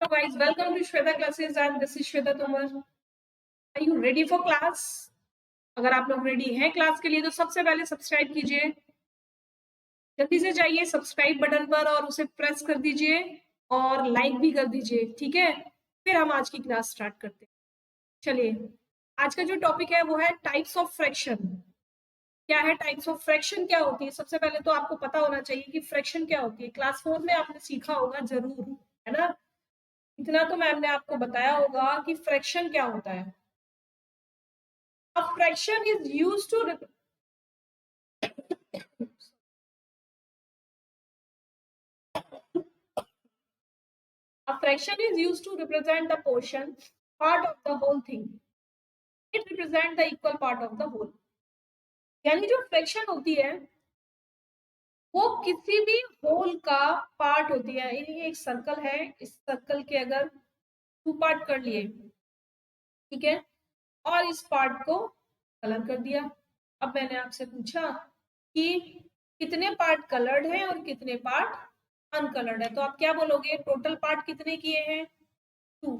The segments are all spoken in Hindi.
Hello guys, welcome to Shweta classes and this is Shweta Tomar. Are you ready for class? अगर आप लोग रेडी हैं क्लास के लिए तो सबसे पहले सब्सक्राइब कीजिए, जल्दी से जाइए सब्सक्राइब बटन पर और उसे प्रेस कर दीजिए और लाइक भी कर दीजिए, ठीक है? फिर हम आज की क्लास स्टार्ट करते हैं। चलिए, आज का जो टॉपिक है वो है टाइप्स ऑफ फ्रैक्शन। क्या है टाइप्स ऑफ फ्रैक्शन, क्या होती है? सबसे पहले तो आपको पता होना चाहिए कि फ्रैक्शन क्या होती है। क्लास 4 में आपने सीखा होगा जरूर, है ना? इतना तो मैम ने आपको बताया होगा कि फ्रैक्शन क्या होता है। A fraction is used to represent a portion, part of the whole thing. It represents the equal part of the whole. यानी जो फ्रैक्शन होती है वो किसी भी होल का पार्ट होती है। ये एक सर्कल है, इस सर्कल के अगर 2 पार्ट कर लिए, ठीक है, और इस पार्ट को कलर कर दिया। अब मैंने आपसे पूछा कि कितने पार्ट कलर्ड हैं और कितने पार्ट अनकलर्ड है, तो आप क्या बोलोगे? टोटल पार्ट कितने किए हैं? 2।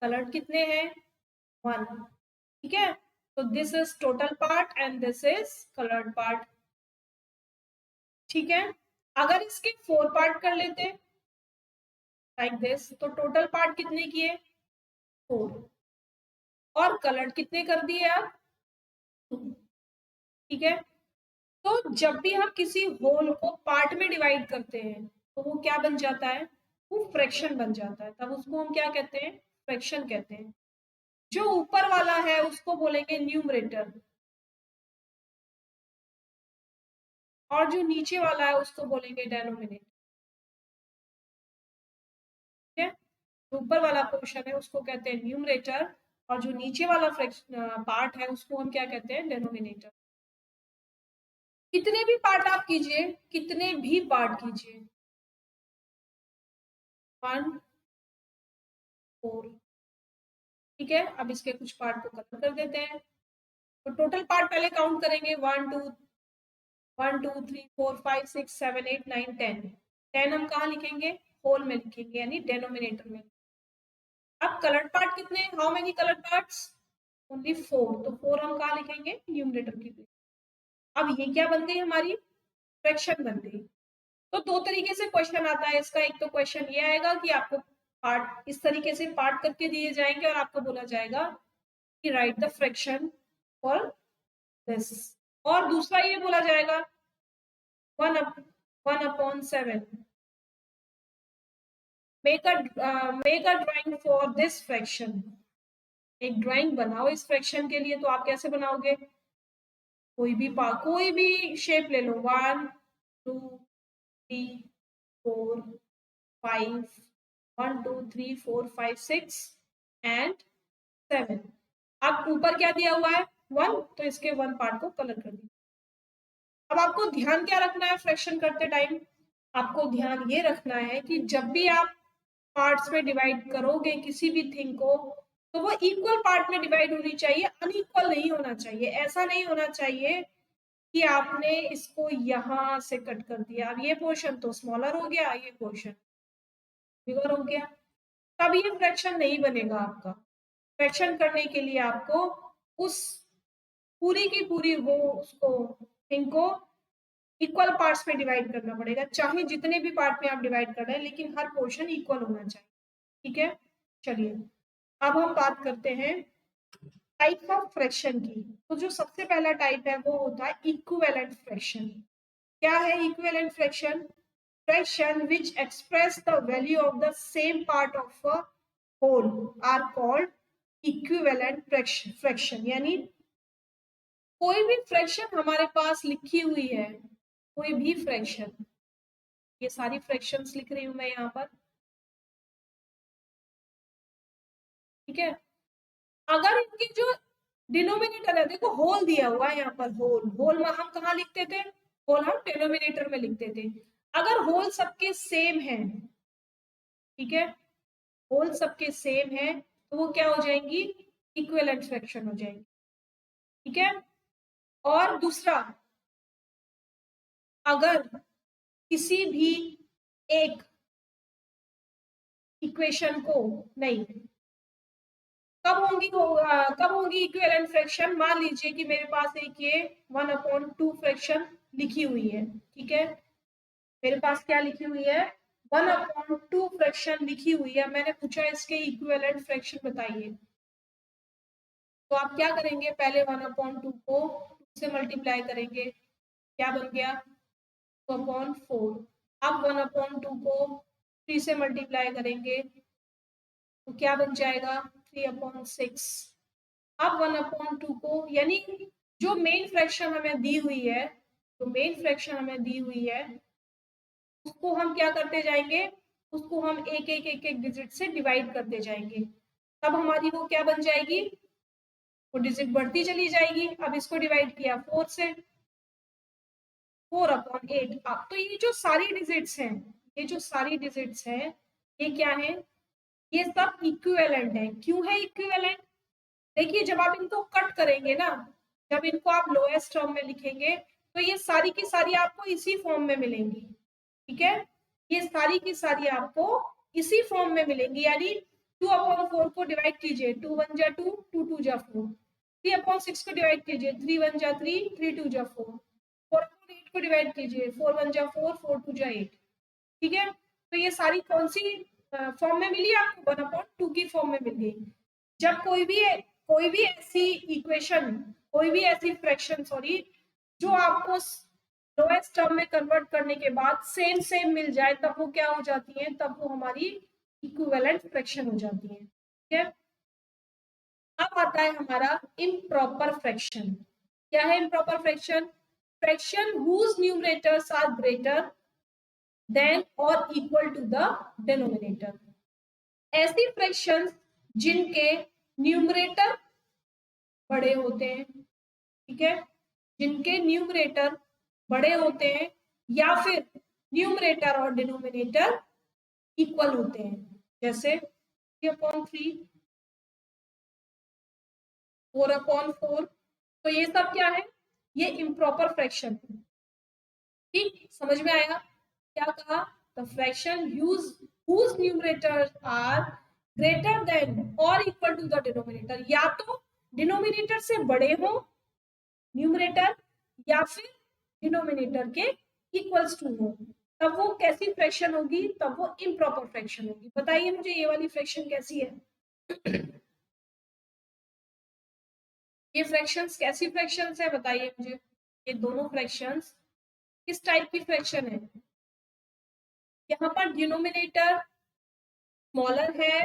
कलर्ड कितने हैं? 1। ठीक है, तो this is total part and this is coloured part. ठीक है, अगर इसके 4 पार्ट कर लेते लाइक दिस, तो टोटल पार्ट कितने किए? 4। और कलर्ड कितने कर दिए आप? 2। ठीक है, तो जब भी हम किसी होल को पार्ट में डिवाइड करते हैं तो वो क्या बन जाता है? वो फ्रैक्शन बन जाता है। तब उसको हम क्या कहते हैं? फ्रैक्शन कहते हैं। जो ऊपर वाला है उसको बोलेंगे न्यूमरेटर और जो नीचे वाला है उसको बोलेंगे डेनोमिनेटर। ठीक है, जो ऊपर वाला पोर्शन है उसको कहते हैं न्यूमरेटर और जो नीचे वाला पार्ट है उसको हम क्या कहते हैं? डेनोमिनेटर। कितने भी पार्ट आप कीजिए, कितने भी पार्ट कीजिए, 1, 4। ठीक है, अब इसके कुछ पार्ट को कलर कर देते हैं। तो टोटल पार्ट पहले काउंट करेंगे, 1 2 3 4 5 6 7 8 9 10। 10 हम कहाँ लिखेंगे? होल में लिखेंगे, यानी डेनोमिनेटर में। अब कलर्ड पार्ट कितने? How many coloured parts? Only 4। तो 4 हम कहाँ लिखेंगे? न्यूमरेटर की प्लेस। अब ये क्या बन गई? हमारी फ्रैक्शन बन गई। तो 2 तरीके से क्वेश्चन आता है इसका। एक तो क्वेश्चन ये आएगा कि आपको पार्ट इस तरीके से पार्ट करके दिए जाएंगे और आपको बोला जाएगा कि right the fraction for this, और दूसरा ये बोला जाएगा 1/7 make a drawing for this fraction. एक ड्राइंग बनाओ इस फ्रैक्शन के लिए। तो आप कैसे बनाओगे? कोई भी शेप ले लो, 1 2 3 4 5 1 2 3 4 5 6 एंड 7। अब ऊपर क्या दिया हुआ है? 1, तो इसके 1 पार्ट को कलर कर दिया। अब आपको ध्यान क्या रखना है फ्रैक्शन करते टाइम? आपको ध्यान ये रखना है कि जब भी आप पार्ट्स में डिवाइड करोगे किसी भी थिंग को, तो वो इक्वल पार्ट में डिवाइड होनी चाहिए, अनइक्वल नहीं होना चाहिए। ऐसा नहीं होना चाहिए कि आपने इसको यहां से कट कर दिया, अब ये पोर्शन तो स्मॉलर हो गया, ये पोर्शन बिगर हो गया, तब ये फ्रैक्शन नहीं बनेगा आपका। फ्रैक्शन करने के लिए आपको उस पूरी की पूरी वो उसको थिंग को इक्वल पार्ट्स में डिवाइड करना पड़ेगा, चाहे जितने भी पार्ट में आप डिवाइड कर रहे हैं, लेकिन हर पोर्शन इक्वल होना चाहिए। ठीक है, चलिए अब हम बात करते हैं टाइप ऑफ फ्रैक्शन की। तो जो सबसे पहला टाइप है वो होता है इक्विवेलेंट फ्रैक्शन। क्या है equivalent fraction? Fraction which express the value of the same part of a whole are called equivalent fraction। यानी कोई भी फ्रैक्शन हमारे पास लिखी हुई है, कोई भी फ्रैक्शन, ये सारी फ्रैक्शंस लिख रही हूं मैं यहाँ पर, ठीक है, अगर इनकी जो डिनोमिनेटर है, देखो होल दिया हुआ है यहाँ पर, होल होल में हम कहाँ लिखते थे? होल हम डिनोमिनेटर में लिखते थे। अगर होल सबके सेम है, ठीक है, होल सबके सेम है, तो वो क्या हो जाएंगी? इक्विवेलेंट फ्रैक्शन हो जाएंगी। ठीक है, और दूसरा, अगर किसी भी एक इक्वेशन को, नहीं। कब होंगी इक्विवेलेंट फ्रैक्शन? मान लीजिए कि मेरे पास एक ये 1/2 फ्रैक्शन लिखी हुई है, ठीक है, मेरे पास क्या लिखी हुई है, 1/2 फ्रैक्शन लिखी हुई है। मैंने पूछा इसके इक्विवेलेंट फ्रैक्शन बताइए, तो आप क्या करेंगे, पहले 1/2 को 2 से मल्टीप्लाई करेंगे, क्या बन गया, 2/4। अब 1/2 को 3 से मल्टीप्लाई करेंगे तो क्या बन जाएगा, 3/6। अब 1/2 को, यानी जो मेन फ्रैक्शन हमें दी हुई है, जो मेन फ्रैक्शन हमें दी हुई है, उसको हम क्या करते जाएंगे, उसको हम एक एक एक एक डिजिट से डिवाइड करते जाएंगे, तब हमारी वो क्या बन जाएगी, वो डिजिट बढ़ती चली जाएगी। अब इसको डिवाइड किया 4 से, 4/8। अब तो ये जो सारी डिजिट्स हैं, ये जो सारी डिजिट्स हैं, ये क्या है, ये सब इक्विवेलेंट है। क्यों है इक्विवेलेंट? देखिए जब आप इनको कट करेंगे ना, जब इनको आप लोएस्ट टर्म में लिखेंगे तो ये सारी की सारी आपको इसी फॉर्म में मिलेंगी, ठीक है, ये सारी की सारी आपको इसी फॉर्म में मिलेंगी। यानी 2/4 को डिवाइड कीजिए, 2 1 जा 2, 2 2 जा 4, 3/6 को डिवाइड कीजिए, 3 1 जा 3, 3 2 जा 4, 4/8 को डिवाइड कीजिए, 4 1 जा 4, 4 2 जा 8, ठीक है। तो ये सारी कौन सी फॉर्म में मिली आपको, 1/2 की फॉर्म में मिल गई। जब कोई भी ऐसी इक्वेशन, कोई भी ऐसी फ्रैक्शन सॉरी, जो आपको लोएस्ट टर्म में कन्वर्ट करने के बाद सेम सेम मिल जाए, तब वो क्या हो जाती है, तब वो हमारी इक्विवेलेंट फ्रैक्शन हो जाती है, ठीक है। अब आता है हमारा इम्प्रॉपर फ्रैक्शन। क्या है improper fraction? Fraction whose numerators are greater than और इक्वल टू द डिनोमिनेटर। ऐसी फ्रैक्शंस जिनके न्यूमरेटर बड़े होते हैं, ठीक है, जिनके न्यूमरेटर बड़े होते हैं या फिर न्यूमरेटर और डिनोमिनेटर इक्वल होते हैं, जैसे 3/3, 4/4। तो ये सब क्या है, ये इम्प्रॉपर फ्रैक्शन है। ठीक, समझ में आया क्या कहा, the fraction whose numerators are greater than or equal to the denominator, या तो डिनोमिनेटर से बड़े हो न्यूमरेटर, या फिर डिनोमिनेटर के इक्वल्स टू हो, तब वो कैसी फ्रैक्शन होगी, तब वो इम्प्रॉपर फ्रैक्शन होगी। बताइए मुझे ये वाली फ्रैक्शन कैसी है ये फ्रैक्शंस कैसी फ्रैक्शंस है, बताइए मुझे, ये दोनों फ्रैक्शंस किस टाइप की फ्रैक्शन है। यहाँ पर डिनोमिनेटर स्मॉलर है,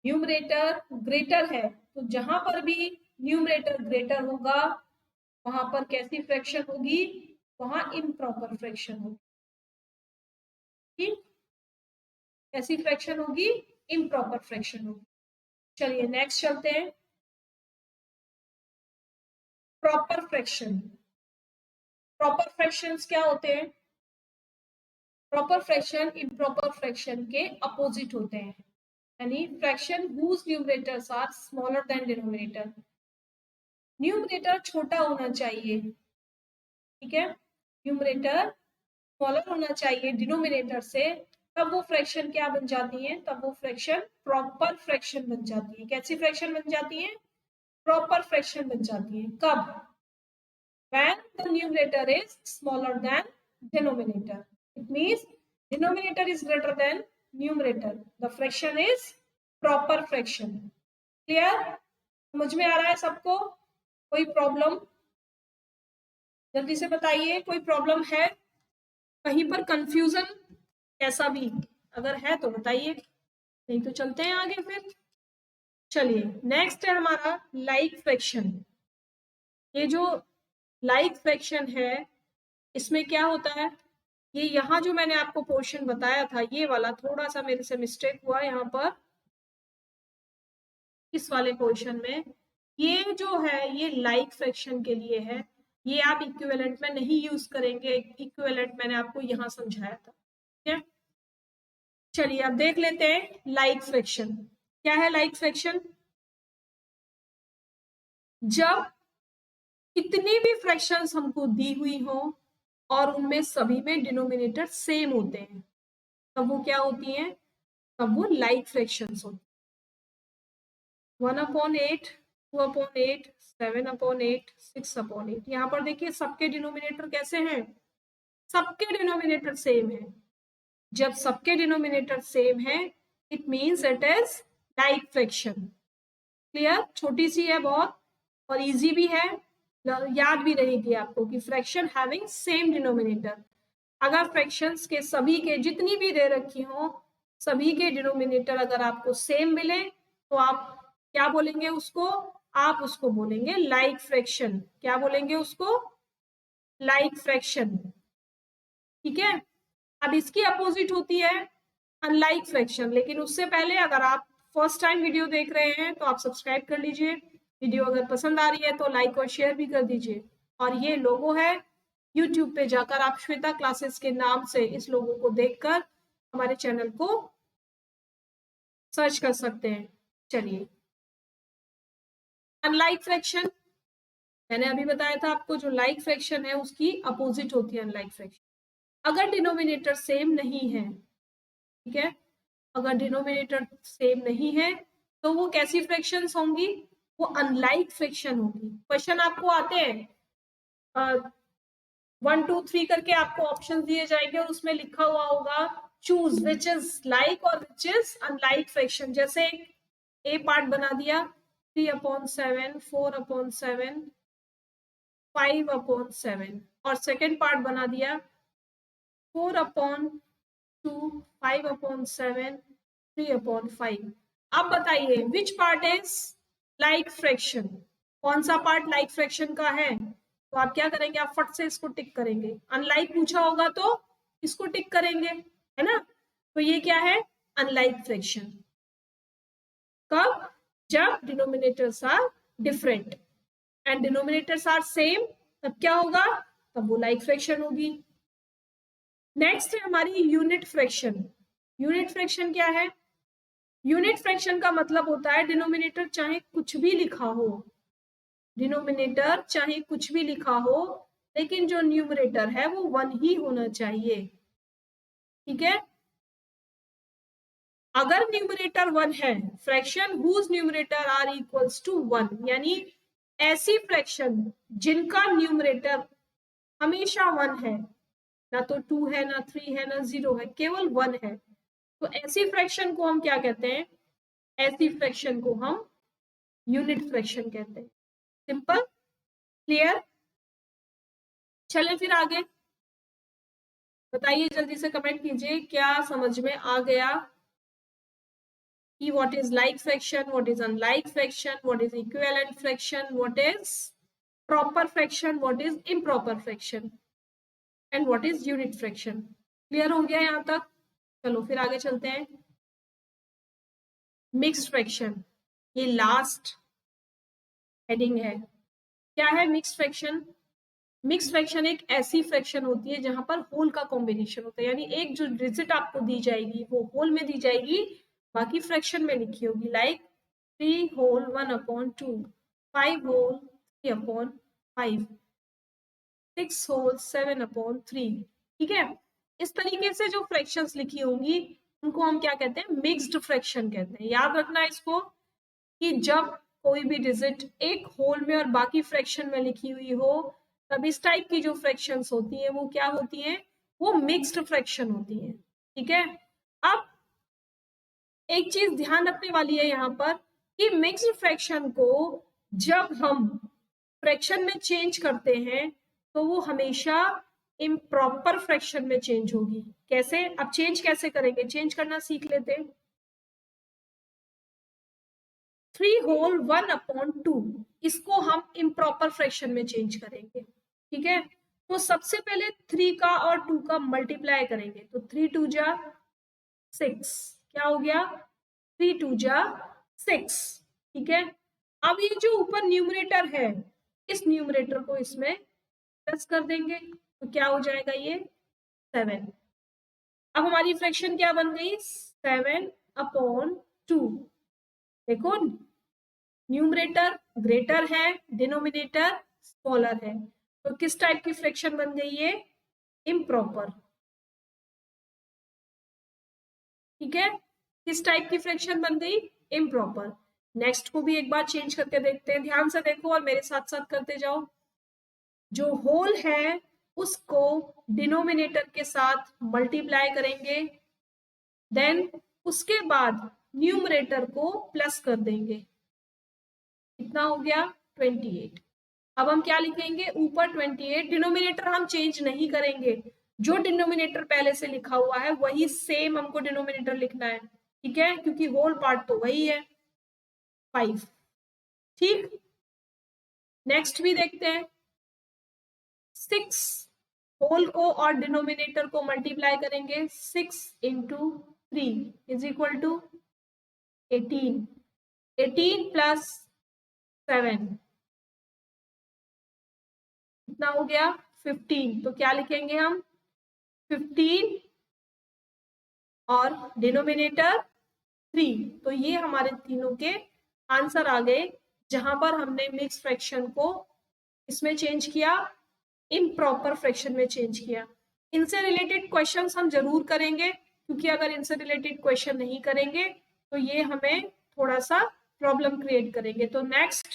न्यूमरेटर ग्रेटर है, तो जहां पर भी न्यूमरेटर ग्रेटर होगा वहां पर कैसी फ्रैक्शन होगी, वहां इम्प्रॉपर फ्रैक्शन होगी। ठीक, कैसी फ्रैक्शन होगी, इम्प्रॉपर फ्रैक्शन होगी। चलिए नेक्स्ट चलते हैं, प्रॉपर फ्रैक्शन। प्रॉपर फ्रैक्शंस क्या होते हैं, प्रॉपर फ्रैक्शन इम्प्रॉपर फ्रैक्शन के अपोजिट होते हैं, यानी fraction whose numerators are smaller than denominator। Numerator छोटा होना चाहिए, ठीक है, न्यूमरेटर स्मॉलर होना चाहिए डिनोमिनेटर से, तब वो फ्रैक्शन क्या बन जाती है, तब वो फ्रैक्शन प्रॉपर फ्रैक्शन बन जाती है। कैसी फ्रैक्शन बन जाती है, प्रॉपर फ्रैक्शन बन जाती है। कब, when the numerator is smaller than denominator, it means denominator is greater than numerator, the fraction is proper fraction। Clear, समझ में आ रहा है सबको, कोई प्रॉब्लम, जल्दी से बताइए, कोई प्रॉब्लम है, कहीं पर कंफ्यूजन, ऐसा भी अगर है तो बताइए, नहीं तो चलते हैं आगे फिर। चलिए नेक्स्ट है हमारा लाइक फ्रैक्शन। ये जो लाइक फ्रैक्शन है, इसमें क्या होता है, ये यहाँ जो मैंने आपको पोर्शन बताया था, ये वाला थोड़ा सा मेरे से मिस्टेक हुआ यहाँ पर, इस वाले पोर्शन में, ये जो है ये लाइक फ्रैक्शन के लिए है, ये आप इक्विवेलेंट में नहीं यूज करेंगे, इक्विवेलेंट मैंने आपको यहाँ समझाया था, ठीक है। चलिए अब देख लेते हैं लाइक फ्रैक्शन। क्या है लाइक फ्रैक्शन, जब कितनी भी फ्रैक्शंस हमको दी हुई हो और उनमें सभी में डिनोमिनेटर सेम होते हैं, तब वो क्या होती हैं, तब वो लाइक फ्रैक्शंस होते। 1/8, 2/8, 7/8, 6/8। यहाँ पर देखिए सबके डिनोमिनेटर कैसे हैं, सबके डिनोमिनेटर सेम है। जब सबके डिनोमिनेटर सेम है it means it is like fraction. Clear? छोटी सी है बहुत और इजी भी है, याद भी रहेगी आपको कि फ्रैक्शन हैविंग सेम डिनोमिनेटर। अगर फ्रैक्शंस के सभी के जितनी भी दे रखी हो सभी के डिनोमिनेटर अगर आपको सेम मिले तो आप क्या बोलेंगे उसको, आप उसको बोलेंगे लाइक फ्रैक्शन। क्या बोलेंगे उसको? Like fraction. ठीक है। अब इसकी अपोजिट होती है अनलाइक फ्रैक्शन। लेकिन उससे पहले अगर आप फर्स्ट टाइम वीडियो देख रहे हैं तो आप सब्सक्राइब कर लीजिए। वीडियो अगर पसंद आ रही है तो लाइक और शेयर भी कर दीजिए। और ये लोगो है, यूट्यूब पे जाकर आप श्वेता क्लासेस के नाम से इस लोगो को देखकर हमारे चैनल को सर्च कर सकते हैं। चलिए, अनलाइक फ्रैक्शन मैंने अभी बताया था आपको, जो लाइक फ्रैक्शन है उसकी अपोजिट होती है अनलाइक फ्रैक्शन। अगर डिनोमिनेटर सेम नहीं है, ठीक है, अगर डिनोमिनेटर सेम नहीं है तो वो कैसी फ्रैक्शंस होंगी? वो अनलाइक फ्रैक्शन होगी। क्वेश्चन आपको आते हैं 1 2 3 करके आपको ऑप्शन दिए जाएंगे और उसमें लिखा हुआ होगा चूज विच इज लाइक और विच इज अनलाइक फ्रैक्शन। जैसे ए पार्ट बना दिया 3/7, 4/7, 5/7 और सेकेंड पार्ट बना दिया 4/2, 5/7, 3/5। अब बताइए which part is like fraction? कौन सा पार्ट लाइक फ्रैक्शन का है? तो आप क्या करेंगे, आप फट से इसको टिक करेंगे। अनलाइक पूछा होगा तो इसको टिक करेंगे, है ना? तो ये क्या है? Unlike fraction. कब? जब denominators are different and denominators are same, तब क्या होगा? तब वो लाइक फ्रैक्शन होगी। नेक्स्ट है हमारी यूनिट फ्रैक्शन। यूनिट फ्रैक्शन क्या है? यूनिट फ्रैक्शन का मतलब होता है डिनोमिनेटर चाहे कुछ भी लिखा हो, डिनोमिनेटर चाहे कुछ भी लिखा हो लेकिन जो न्यूमरेटर है वो 1 ही होना चाहिए। ठीक है। अगर न्यूमरेटर 1 है, fraction whose numerator are equals to 1, यानी ऐसी फ्रैक्शन जिनका न्यूमरेटर हमेशा 1 है, ना तो 2 है, ना 3 है, ना 0 है, केवल 1 है, तो ऐसी फ्रैक्शन को हम क्या कहते हैं? ऐसी फ्रैक्शन को हम यूनिट फ्रैक्शन कहते हैं। Simple, clear? चलें फिर आगे, बताइए जल्दी से कमेंट कीजिए क्या समझ में आ गया कि what is like fraction, what is unlike fraction, what is equivalent fraction, what is proper fraction, what is improper fraction and what is unit fraction। Clear हो गया यहाँ तक? चलो फिर आगे चलते हैं। मिक्स्ड फ्रैक्शन, ये लास्ट हेडिंग है। क्या है मिक्स्ड फ्रैक्शन? मिक्स्ड फ्रैक्शन एक ऐसी फ्रैक्शन होती है जहां पर होल का कॉम्बिनेशन होता है, यानी एक जो डिजिट आपको दी जाएगी वो होल में दी जाएगी, बाकी फ्रैक्शन में लिखी होगी। Like 3 whole 1/2, 5 whole 3/5, 6 whole 7/3। ठीक है। इस तरीके से जो फ्रैक्शंस लिखी होंगी उनको हम क्या कहते हैं? मिक्स्ड फ्रैक्शन कहते हैं। याद रखना इसको कि जब कोई भी डिजिट एक होल में और बाकी फ्रैक्शन में लिखी हुई हो तब इस टाइप की जो फ्रैक्शंस होती है वो क्या होती है? वो मिक्स्ड फ्रैक्शन होती है। ठीक है। अब एक चीज ध्यान रखने वाली है यहाँ पर कि मिक्स्ड फ्रैक्शन को जब हम फ्रैक्शन में चेंज करते हैं तो वो हमेशा इम्प्रॉपर फ्रैक्शन में चेंज होगी। कैसे? अब चेंज कैसे करेंगे, चेंज करना सीख लेते हैं। 3 होल 1/2 इसको हम इम्प्रॉपर फ्रैक्शन में चेंज करेंगे। ठीक है। तो सबसे पहले 3 का और 2 का मल्टीप्लाई करेंगे तो 3 2 जा 6, क्या हो गया? 3 2 जा 6। ठीक है। अब ये जो ऊपर न्यूमरेटर है इस न्यूमरेटर को इसमें प्लस कर देंगे तो क्या हो जाएगा? ये 7। अब हमारी फ्रैक्शन क्या बन गई? 7/2। देखो न्यूमरेटर ग्रेटर है, डिनोमिनेटर स्मॉलर है, तो किस टाइप की फ्रैक्शन बन गई है? इम्प्रॉपर। ठीक है। किस टाइप की फ्रैक्शन बन गई? इम्प्रॉपर। नेक्स्ट को भी एक बार चेंज करके देखते हैं, ध्यान से देखो और मेरे साथ साथ करते जाओ। जो होल है उसको डिनोमिनेटर के साथ मल्टीप्लाई करेंगे, देन उसके बाद न्यूमरेटर को प्लस कर देंगे। कितना हो गया? 28। अब हम क्या लिखेंगे? ऊपर 28, डिनोमिनेटर हम चेंज नहीं करेंगे, जो डिनोमिनेटर पहले से लिखा हुआ है वही सेम हमको डिनोमिनेटर लिखना है, ठीक है, क्योंकि होल पार्ट तो वही है 5। ठीक, नेक्स्ट भी देखते हैं। 6 होल को और डिनोमिनेटर को मल्टीप्लाई करेंगे, 6 into 3 is equal to 18। 18 plus 7 कितना हो गया? 15। तो क्या लिखेंगे हम? 15 और डिनोमिनेटर 3। तो ये हमारे तीनों के आंसर आ गए, जहां पर हमने मिक्स फ्रैक्शन को इसमें चेंज किया, इम्प्रॉपर फ्रैक्शन में चेंज किया। इनसे रिलेटेड क्वेश्चंस हम जरूर करेंगे, क्योंकि अगर इनसे रिलेटेड क्वेश्चन नहीं करेंगे तो ये हमें थोड़ा सा प्रॉब्लम क्रिएट करेंगे। तो नेक्स्ट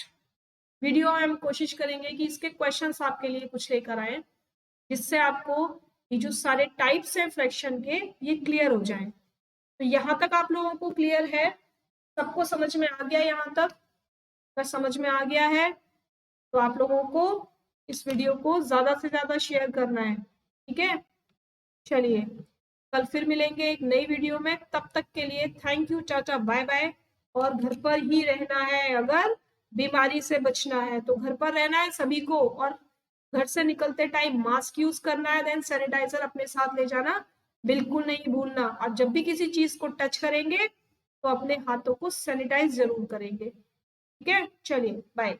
वीडियो में हम कोशिश करेंगे कि इसके क्वेश्चंस आपके लिए कुछ लेकर आए, जिससे आपको ये जो सारे टाइप्स हैं फ्रैक्शन के ये क्लियर हो जाए। तो यहाँ तक आप लोगों को क्लियर है? सबको समझ में आ गया यहाँ तक? अगर समझ में आ गया है तो आप लोगों को इस वीडियो को ज्यादा से ज्यादा शेयर करना है, ठीक है? चलिए, कल फिर मिलेंगे एक नई वीडियो में। तब तक के लिए थैंक यू, चाचा, बाय बाय। और घर पर ही रहना है, अगर बीमारी से बचना है तो घर पर रहना है सभी को, और घर से निकलते टाइम मास्क यूज करना है, देन सैनिटाइजर अपने साथ ले जाना बिल्कुल नहीं भूलना। और जब भी किसी चीज को टच करेंगे तो अपने हाथों को सैनिटाइज जरूर करेंगे, ठीक है? चलिए, बाय।